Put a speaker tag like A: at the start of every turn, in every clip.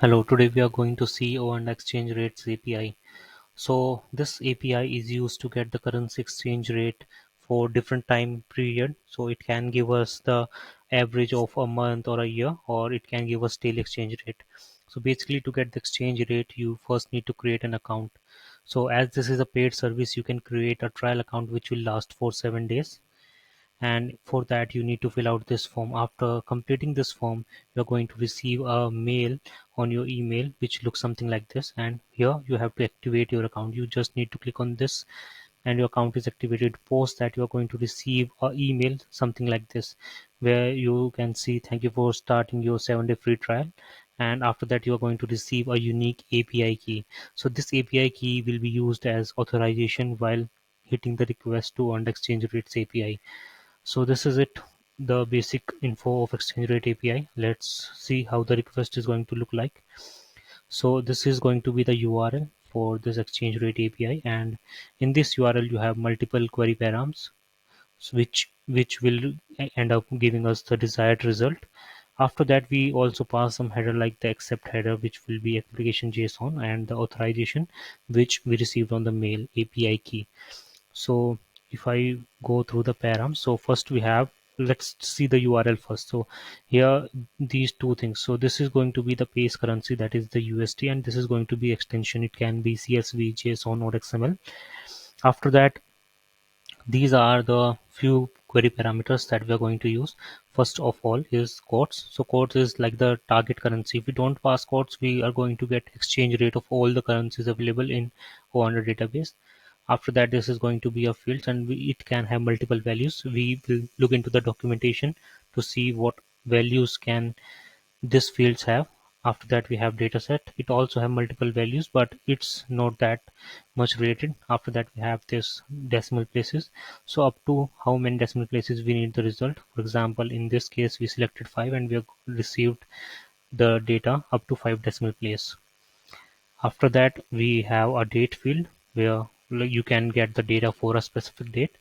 A: Hello, today we are going to see OANDA exchange rates API. So this API is used to get the currency exchange rate for different time period. So it can give us the average of a month or a year, or it can give us daily exchange rate. So basically to get the exchange rate, you first need to create an account. So as this is a paid service, you can create a trial account which will last for 7 days, and for that you need to fill out this form. After completing this form, you're going to receive a mail on your email which looks something like this, and here you have to activate your account. You just need to click on this and your account is activated. Post that, you're going to receive a email something like this, where you can see thank you for starting your 7-day free trial, and after that you are going to receive a unique API key. So this API key will be used as authorization while hitting the request to earn exchange rates API. So this is it, the basic info of exchange rate API. Let's see how the request is going to look like. So this is going to be the URL for this exchange rate API, and in this URL you have multiple query params, which will end up giving us the desired result. After that, we also pass some header like the accept header, which will be application JSON, and the authorization which we received on the mail API key. So if I go through the params, so first we have, let's see the URL first. So here these two things. So this is going to be the base currency, that is the USD, and this is going to be extension. It can be CSV, JSON, or XML. After that, these are the few query parameters that we are going to use. First of all is quotes. So quotes is like the target currency. If we don't pass quotes, we are going to get exchange rate of all the currencies available in OANDA database. After that, this is going to be a fields, and it can have multiple values. We will look into the documentation to see what values can this fields have. After that, we have data set. It also have multiple values, but it's not that much related. After that, we have this decimal places. So up to how many decimal places we need the result. For example, in this case we selected 5 and we have received the data up to 5 decimal place. After that, we have a date field where you can get the data for a specific date,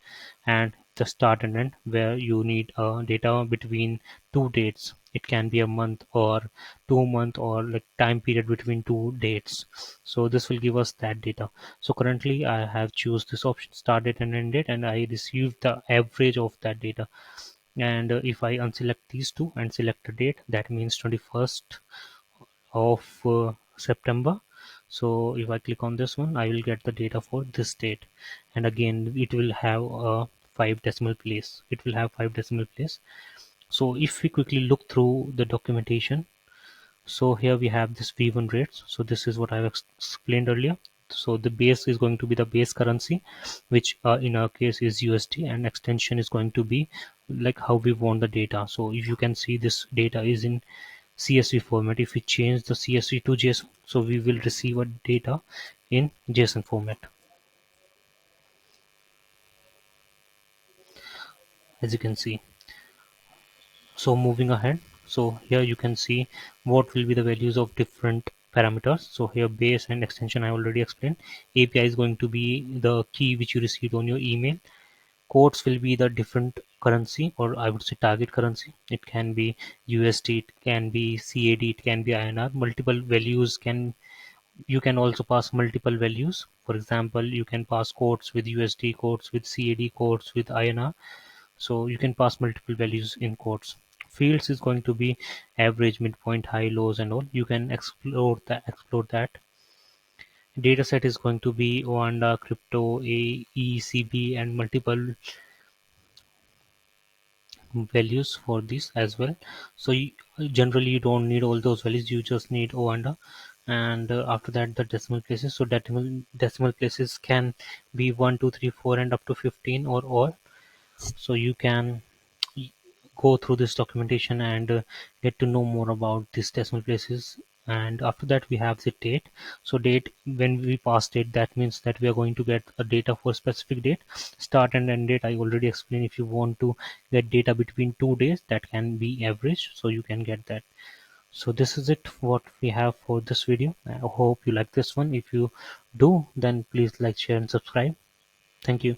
A: and the start and end where you need data between two dates. It can be a month or 2 month or like time period between two dates. So this will give us that data. So currently I have choose this option, start date and end date, and I received the average of that data. And if I unselect these two and select a date, that means 21st of September. So if I click on this one, I will get the data for this date, and again it will have a 5 decimal place. It will have 5 decimal place. So if we quickly look through the documentation, so here we have this V1 rates. So this is what I've explained earlier. So the base is going to be the base currency, which in our case is USD, and extension is going to be like how we want the data. So if you can see, this data is in CSV format. If we change the CSV to JSON, so we will receive a data in JSON format, as you can see. So moving ahead, so here you can see what will be the values of different parameters. So here base and extension I already explained. API is going to be the key which you received on your email. Quotes will be the different currency, or I would say target currency. It can be USD, it can be CAD, it can be INR. Multiple values can, you can also pass multiple values. For example, you can pass quotes with USD, quotes with CAD, quotes with INR. So you can pass multiple values in quotes. Fields is going to be average, midpoint, high, lows, and all. You can explore that. Data set is going to be OANDA, crypto, ECB, and multiple values for this as well. So generally you don't need all those values, you just need OANDA. And after that, the decimal places. So decimal places can be 1 2 3 4 and up to 15 or all. So you can go through this documentation and get to know more about these decimal places. And after that, we have the date. So date, when we pass date, that means that we are going to get a data for specific date. Start and end date I already explained. If you want to get data between 2 days, that can be average, so you can get that. So this is it what we have for this video. I hope you like this one. If you do, then please like, share, and subscribe. Thank you.